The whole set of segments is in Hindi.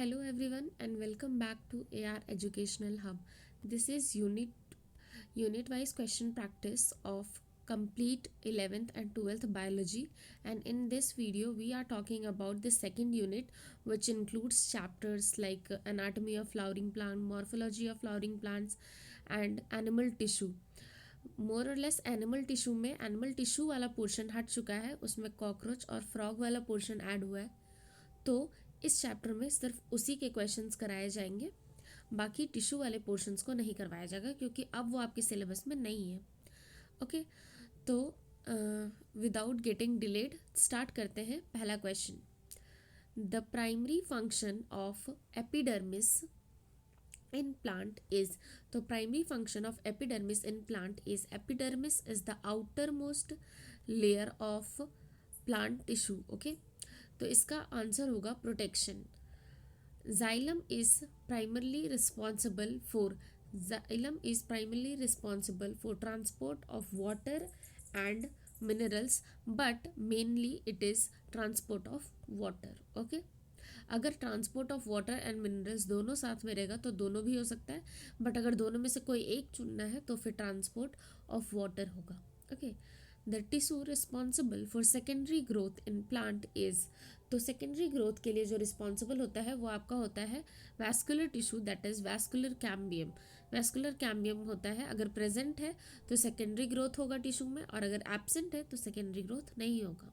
Hello everyone and welcome back to AR Educational Hub. This is unit wise question practice of complete 11th and 12th biology, and in this video we are talking about the second unit, which includes chapters like anatomy of flowering plant, morphology of flowering plants and animal tissue. मोर और लेस एनिमल टिश्यू में एनिमल टिश्यू वाला पोर्शन हट चुका है, उसमें कॉकरोच और फ्रॉग वाला पोर्शन ऐड हुआ है। तो इस चैप्टर में सिर्फ उसी के क्वेश्चंस कराए जाएंगे, बाकी टिश्यू वाले पोर्शंस को नहीं करवाया जाएगा क्योंकि अब वो आपके सिलेबस में नहीं है। ओके, तो विदाउट गेटिंग डिलेड स्टार्ट करते हैं। पहला question, the primary function of epidermis in plant is, तो primary function of epidermis in plant is, epidermis is the outermost layer of plant tissue. okay, तो इसका आंसर होगा protection. xylem is primarily responsible for transport of water and minerals, but mainly it is transport of water. okay, अगर transport of water and minerals दोनों साथ में रहेगा तो दोनों भी हो सकता है, बट अगर दोनों में से कोई एक चुनना है तो फिर ट्रांसपोर्ट ऑफ वाटर होगा। Okay, the tissue responsible for secondary growth in plant is, तो सेकेंडरी ग्रोथ के लिए जो रिस्पॉन्सिबल होता है वो आपका होता है vascular tissue, that is vascular cambium. Vascular cambium होता है, अगर प्रेजेंट है तो सेकेंडरी ग्रोथ होगा टिश्यू में, और अगर एब्सेंट है तो सेकेंडरी ग्रोथ नहीं होगा।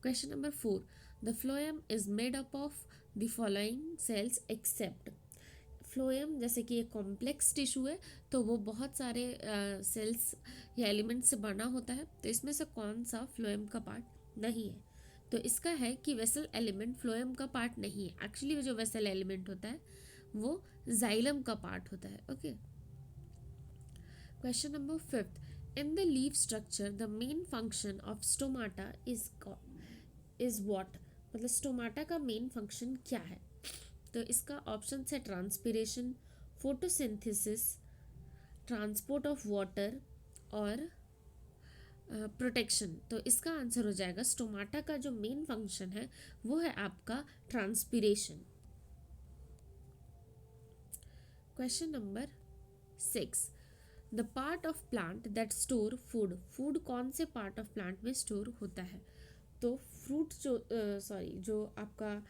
Question number 4, the phloem is made up of the following cells except. Phloem जैसे कि एक कॉम्प्लेक्स टिश्यू है तो वो बहुत सारे सेल्स या एलिमेंट से बना होता है, तो इसमें से कौन सा फ्लोएम का पार्ट नहीं है? तो इसका है कि वेसल एलिमेंट फ्लोएम का पार्ट नहीं है। एक्चुअली जो वेसल एलिमेंट होता है वो जाइलम का पार्ट होता है। Okay, question number 5, in the leaf structure the main function of stomata is what, मतलब स्टोमाटा का मेन फंक्शन क्या है? तो इसका ऑप्शन है transpiration, photosynthesis, transport of water और प्रोटेक्शन। तो इसका आंसर हो जाएगा, स्टोमाटा का जो मेन फंक्शन है वो है आपका transpiration. Question number 6, the part of plant that store food, food कौन से पार्ट ऑफ प्लांट में स्टोर होता है? तो फ्रूट जो आपका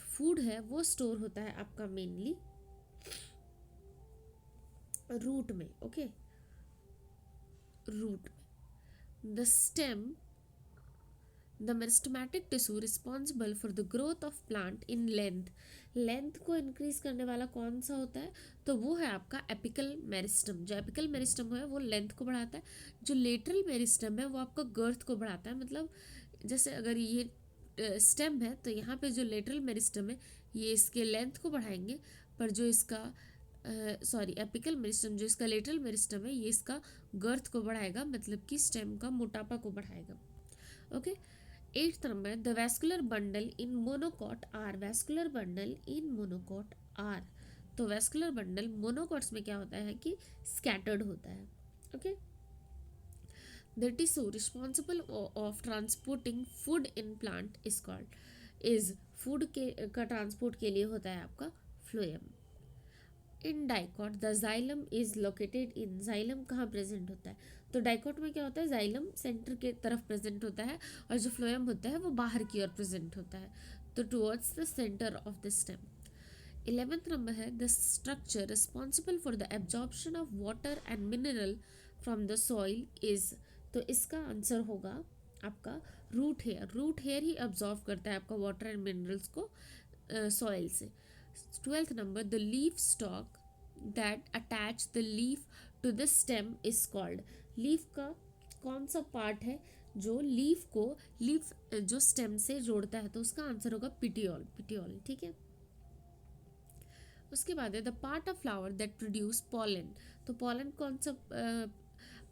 फूड है वो स्टोर होता है आपका मेनली रूट में। ओके, रूट में। The stem, the meristematic tissue responsible for the growth of plant in length, length को इंक्रीज करने वाला कौन सा होता है? तो वो है आपका एपिकल मेरिस्टम। जो एपिकल मेरिस्टम है वो लेंथ को बढ़ाता है, जो लेटरल मेरिस्टम है वो आपका गर्थ को बढ़ाता है। मतलब जैसे अगर ये स्टेम है तो यहाँ पे जो लेटरल मेरिस्टम है ये इसके लेंथ को बढ़ाएंगे, पर जो इसका एपिकल मेरिस्टम, जो इसका लेटरल मेरिस्टम है ये इसका गर्थ को बढ़ाएगा, मतलब कि स्टेम का मोटापा को बढ़ाएगा। Okay, 8th number, the vascular bundle in monocot are, vascular bundle in monocot are, तो वैस्कुलर बंडल मोनोकॉट्स में क्या होता है कि स्कैटर्ड होता है। Okay, the tissue responsible of transporting food in plant is called, is, food के का ट्रांसपोर्ट के लिए होता है आपका phloem. In dicot the xylem is located in, xylem कहाँ प्रेजेंट होता है? तो डाइकॉट में क्या होता है, जाइलम सेंटर के तरफ प्रेजेंट होता है और जो फ्लोएम होता है वो बाहर की ओर प्रेजेंट होता है, तो towards the centre of the stem. 11th number है, the structure responsible for the absorption of water and mineral from the soil is, तो इसका आंसर होगा आपका रूट हेयर। रूट हेयर ही अब्जॉर्व करता है आपका वाटर एंड मिनरल्स को सॉइल से। 12th number, the leaf stalk that attach the leaf to the stem is called, leaf का कौन सा पार्ट है जो लीफ को जो स्टेम से जोड़ता है? तो उसका आंसर होगा पिटियोल, पिटियोल। ठीक है, उसके बाद है the part of flower that produce pollen, तो पॉलन कौन सा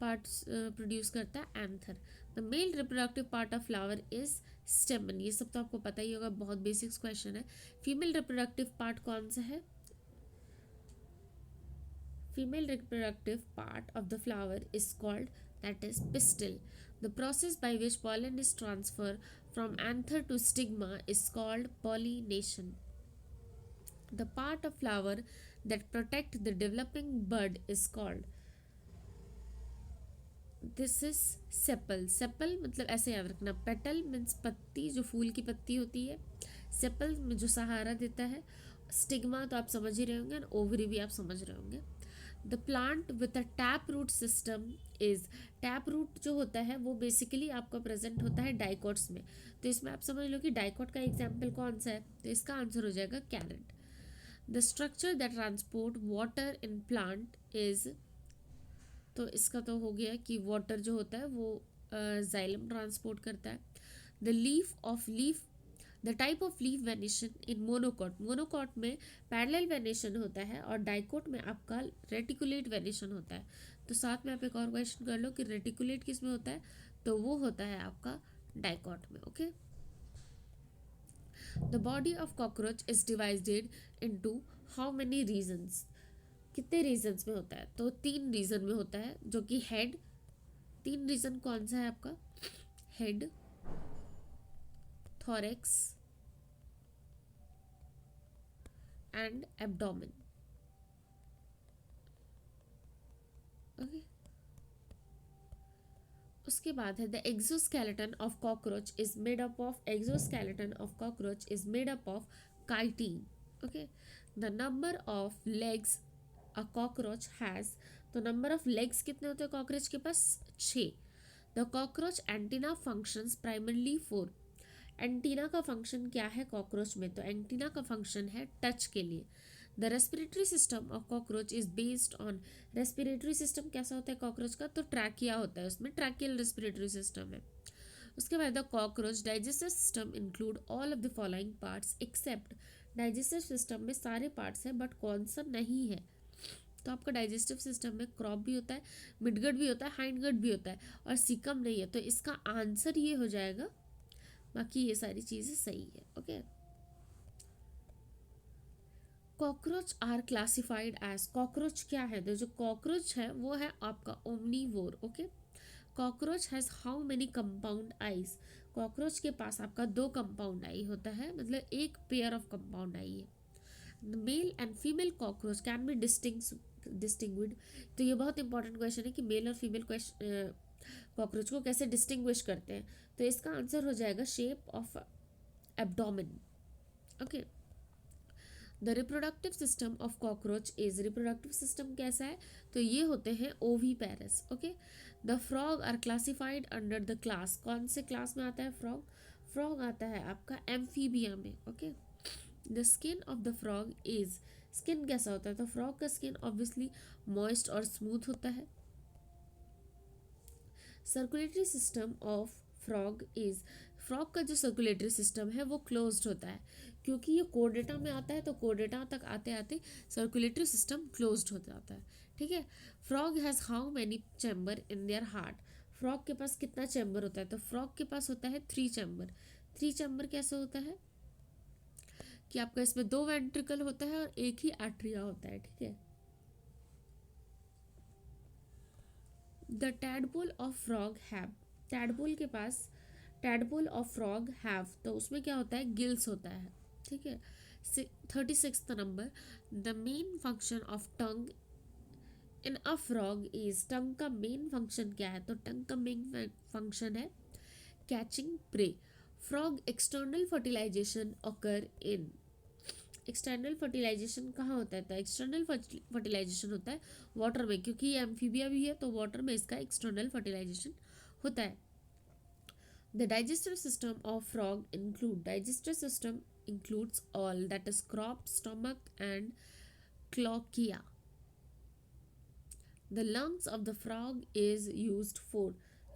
पार्ट प्रोड्यूस करता है? Anther. The male reproductive part of flower is स्टेमन, ये सब तो आपको पता ही होगा, बहुत बेसिक्स क्वेश्चन है। फीमेल रिप्रोडक्टिव पार्ट कौन सा है? Female reproductive part of the flower is called, that is pistil. The process by which pollen is transferred from anther to stigma is called pollination. The part of flower that protect the developing bud is called, this is sepal. Sepal मतलब ऐसे याद रखना, पेटल मीन्स पत्ती, जो फूल की पत्ती होती है, सेपल में जो सहारा देता है, स्टिग्मा तो आप समझ ही रहे होंगे, और ओवरी भी आप समझ रहे होंगे. The plant with a tap root system is, tap root जो होता है वो बेसिकली आपका प्रेजेंट होता है डाइकॉट्स में. तो इसमें आप समझ लो कि डाइकॉट का एग्जाम्पल कौन सा है, तो इसका आंसर हो जाएगा carrot. The structure that transport water in plant is, तो इसका तो हो गया कि वाटर जो होता है वो जाइलम ट्रांसपोर्ट करता है. The leaf the type of leaf venation in monocot, monocot में पैरेलल वेनेशन होता है और डाइकोट में आपका रेटिकुलेट वेनेशन होता है. तो साथ में आप एक और क्वेश्चन कर लो कि रेटिकुलेट किस में होता है, तो वो होता है आपका डाइकोट में. Okay. The body of cockroach is divided into how many regions, कितने रीजन्स में होता है, तो 3 रीजन में होता है, जो कि हेड, 3 रीजन कौन सा है आपका, head, thorax and abdomen. Okay. उसके बाद है the exoskeleton of cockroach is made up of, exoskeleton of cockroach is made up of chitin. Okay. The number of legs a cockroach has, तो नंबर ऑफ लेग्स कितने होते हैं कॉकरोच के पास, 6. The cockroach antenna functions primarily 4. Antenna का फंक्शन क्या है कॉकरोच में, तो एंटीना का फंक्शन है टच के लिए. The respiratory system of cockroach is based on, respiratory system कैसा होता है कॉकरोच का, तो ट्रैकिया होता है, उसमें ट्रैकियल रेस्पिरेटरी सिस्टम है. उसके बाद the cockroach digestive system include all of the following parts except, digestive system में सारे पार्ट्स हैं बट कौन सा नहीं है, तो आपका डाइजेस्टिव सिस्टम में क्रॉप भी होता है, मिडगट भी होता है, हाइंडगट भी होता है, और सीकम नहीं है, तो इसका आंसर ये हो जाएगा. बाकी ये सारी चीज़ें सही है. Okay. Cockroach are classified as, cockroach क्या है, तो जो कॉकरोच है वो है आपका omnivore. Okay. Cockroach has how many compound eyes, cockroach के पास आपका 2 कंपाउंड आई होता है, मतलब एक पेयर ऑफ कंपाउंड आई है. Male and female cockroach can be distinguished, तो ये बहुत इंपॉर्टेंट क्वेश्चन है कि मेल और फीमेल कॉकरोच को कैसे डिस्टिंग्विश करते हैं, तो इसका आंसर हो जाएगा shape of abdomen. Okay. The reproductive system of cockroach is, reproductive system कैसा है, तो ये होते हैं oviparous. Okay. The frog are classified under the class, कौन से क्लास में आता है फ्रॉग, फ्रॉग आता है आपका एम्फीबिया में. Okay. The skin of the frog is, skin कैसा होता है, तो फ्रॉग का स्किन ऑब्वियसली मॉइस्ट और स्मूथ होता है. Circulatory system of frog is, frog का जो सर्कुलेटरी सिस्टम है वो क्लोज्ड होता है, क्योंकि ये कोर्डेटा में आता है, तो कोर्डेटा तक आते आते सर्कुलेटरी सिस्टम क्लोज्ड हो जाता है. ठीक है. Frog has how many chamber in their heart, frog के पास कितना चैम्बर होता है, तो फ्रॉग के पास होता है 3 चैम्बर. 3 चैम्बर कैसे होता है कि आपका इसमें 2 वेंट्रिकल होता है और एक ही एट्रिया होता है. ठीक है. The tadpole of frog have, tadpole के पास, टैडपोल ऑफ फ्रॉग हैव, तो उसमें क्या होता है, गिल्स होता है. ठीक है. 36 number, the main function of tongue in a frog is, tongue का मेन फंक्शन क्या है, तो टंग का मेन फंक्शन है catching prey. Frog external fertilisation occur in, external fertilisation कहाँ होता है, तो एक्सटर्नल फर्टिलाइजेशन होता है वाटर में, क्योंकि ये एम्फीबिया भी है तो वाटर में इसका एक्सटर्नल फर्टिलाइजेशन होता है. The digestive system of frog include, digestive system includes all, that is crop, stomach and cloacia. The lungs of the frog is used for,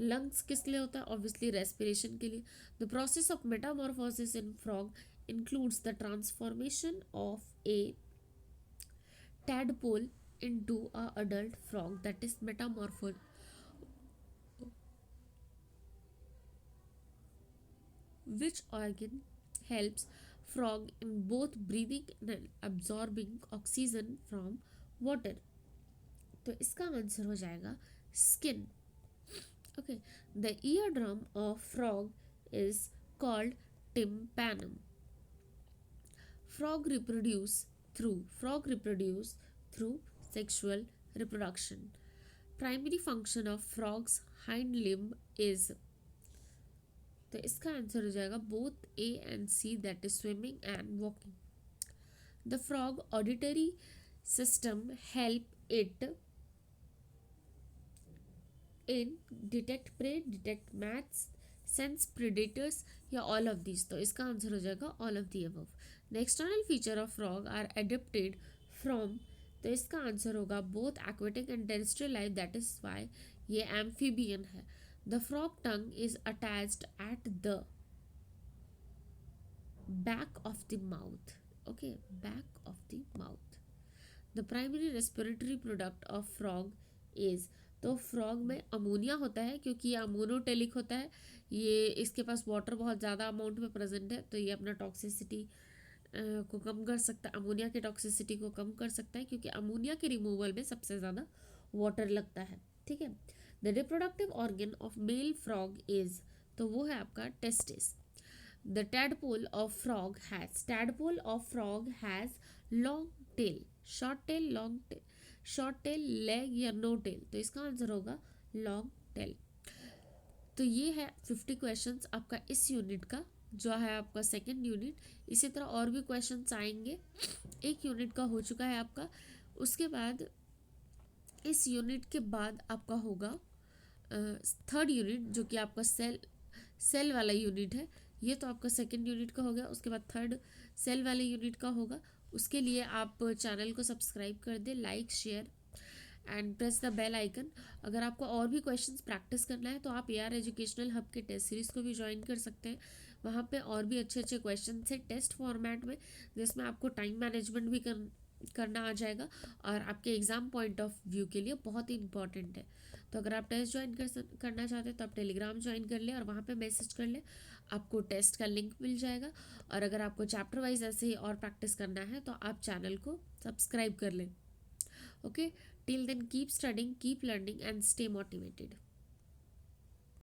lungs किस लिए होता है, obviously respiration के लिए. The process of metamorphosis in frog includes the transformation of a tadpole into a adult frog, that is metamorphosis. Which organ helps frog in both breathing and absorbing oxygen from water, तो इसका आंसर हो जाएगा skin. Okay. The ear drum of frog is called tympanum. Frog reproduce through sexual reproduction. Primary function of frog's hind limb is, तो इसका आंसर हो जाएगा both A and C, that is swimming and walking. The frog auditory system help it in detect prey, detect mates, sense predators, या all of these. तो इसका आंसर हो जाएगा all of the above. The external feature of frog are adapted from, तो इसका आंसर होगा both aquatic and terrestrial life, that is why ये amphibian है. The frog tongue is attached at the back of the mouth. Okay, back of the mouth. The primary respiratory product of frog is, तो फ्रॉग में अमोनिया होता है क्योंकि ये अमोनोटेलिक होता है, ये इसके पास वाटर बहुत ज़्यादा अमाउंट में प्रेजेंट है, तो ये अपना टॉक्सिसिटी को कम कर सकता है, अमोनिया की टॉक्सिसिटी को कम कर सकता है क्योंकि अमोनिया के रिमूवल में सबसे ज़्यादा वाटर लगता है. ठीक है. The reproductive organ of male frog is, तो वो है आपका testis. The tadpole of frog has long tail, short tail, long tail, short tail, leg या no tail, तो इसका आंसर होगा long tail. तो ये है 50 क्वेश्चंस आपका इस यूनिट का, जो है आपका सेकेंड यूनिट. इसी तरह और भी क्वेश्चंस आएंगे. एक यूनिट का हो चुका है आपका. उसके बाद इस यूनिट के बाद आपका होगा थर्ड यूनिट, जो कि आपका सेल वाला यूनिट है. ये तो आपका सेकेंड यूनिट का हो गया. उसके बाद थर्ड सेल वाले यूनिट का होगा. उसके लिए आप चैनल को सब्सक्राइब कर दें, like share and press the bell icon. अगर आपको और भी क्वेश्चंस प्रैक्टिस करना है तो आप AR एजुकेशनल हब के टेस्ट सीरीज़ को भी ज्वाइन कर सकते हैं. वहाँ पे और भी अच्छे अच्छे क्वेश्चन है टेस्ट फॉर्मेट में, जिसमें आपको टाइम मैनेजमेंट भी करना आ जाएगा और आपके एग्ज़ाम पॉइंट ऑफ व्यू के लिए बहुत ही इंपॉर्टेंट है. तो अगर आप टेस्ट ज्वाइन करना चाहते हैं तो आप टेलीग्राम ज्वाइन कर लें और वहाँ पे मैसेज कर लें, आपको टेस्ट का लिंक मिल जाएगा. और अगर आपको चैप्टर वाइज ऐसे ही और प्रैक्टिस करना है तो आप चैनल को सब्सक्राइब कर लें. Okay, till then keep studying, keep learning and stay motivated.